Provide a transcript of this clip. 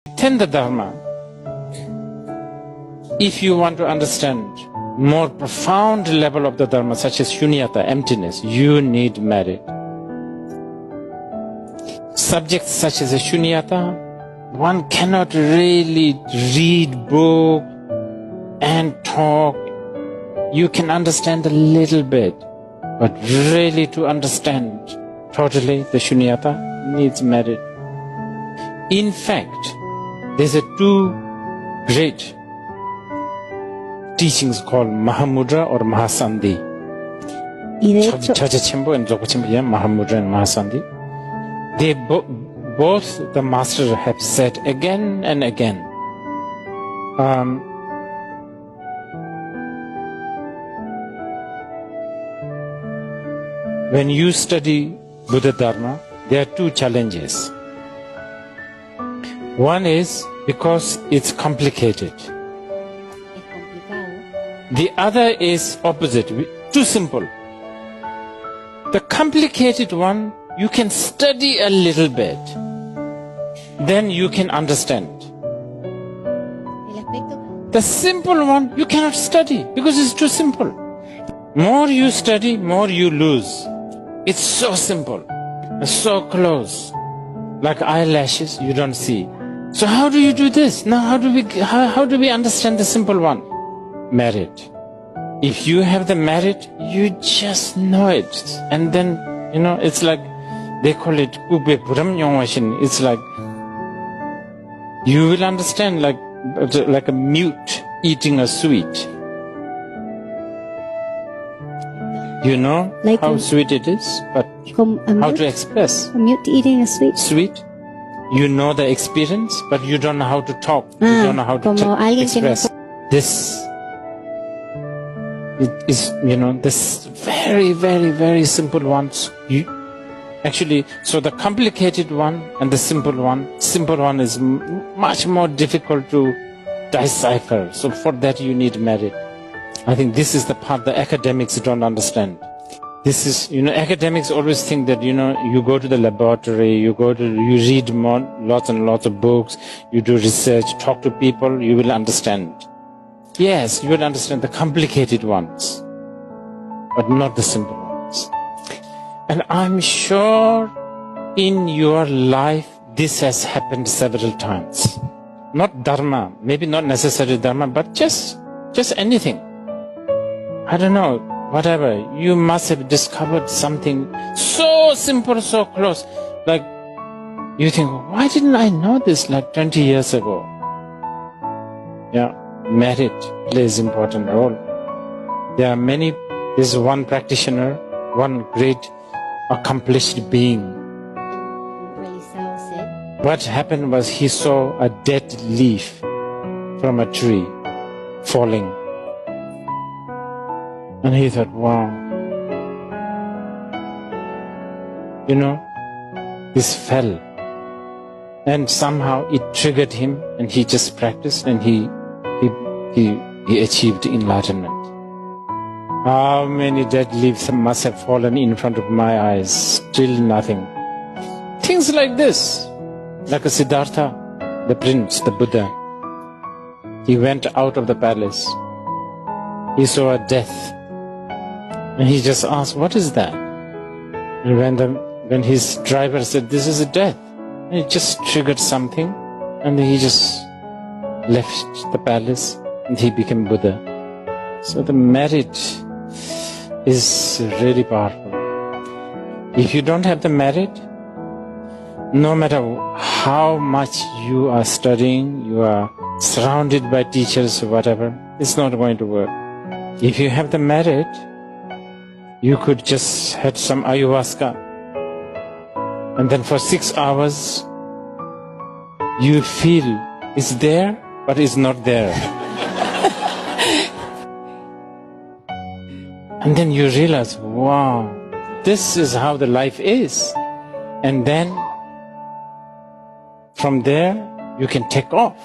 Then the Dharma. If you want to understand more profound level of the Dharma, such as shunyata, emptiness, you need merit. Subjects such as a shunyata, one cannot really read book and talk. You can understand a little bit, but really to understand totally the shunyata needs merit. In fact, there's a two great teachings called Mahamudra or Mahasandhi. Chachachimbo and Dzogchen, Mahamudra and Mahasandhi. They both the masters have said again and again. When you study Buddha Dharma, there are two challenges. One is because it's complicated. The other is opposite, too simple. The complicated one, you can study a little bit, then you can understand. The simple one, you cannot study because it's too simple. More you study, more you lose. It's so simple, so close. Like eyelashes, you don't see. So how do you do this? Now how do we understand the simple one? Merit. If you have the merit, you just know it. And then, it's like, they call it Ube Puram Yongwashin. It's like, you will understand like a mute eating a sweet. You know like how sweet it is, but how to express. A mute eating a sweet? Sweet. You know the experience, but you don't know how to talk. You don't know how to express. This is, this very, very, very simple ones. So the complicated one and the simple one is much more difficult to decipher. So for that you need merit. I think this is the part the academics don't understand. This is, academics always think that, you go to the laboratory, you read lots and lots of books, you do research, talk to people, you will understand. Yes, you will understand the complicated ones, but not the simple ones. And I'm sure in your life, this has happened several times. Not Dharma, maybe not necessarily Dharma, but just anything. I don't know, whatever. You must have discovered something so simple, so close. Like, you think, why didn't I know this like 20 years ago? Yeah, merit plays an important role. There's one practitioner, one great accomplished being. What happened was he saw a dead leaf from a tree falling. And he thought, wow, this fell. And somehow it triggered him and he just practiced and he achieved enlightenment. How many dead leaves must have fallen in front of my eyes? Still nothing. Things like this. Like a Siddhartha, the prince, the Buddha. He went out of the palace. He saw a death. And he just asked, what is that? And when his driver said, this is a death, and it just triggered something, and he just left the palace, and he became Buddha. So the merit is really powerful. If you don't have the merit, no matter how much you are studying, you are surrounded by teachers or whatever, it's not going to work. If you have the merit, you could just have some ayahuasca, and then for 6 hours, you feel it's there, but it's not there. And then you realize, wow, this is how the life is. And then, from there, you can take off.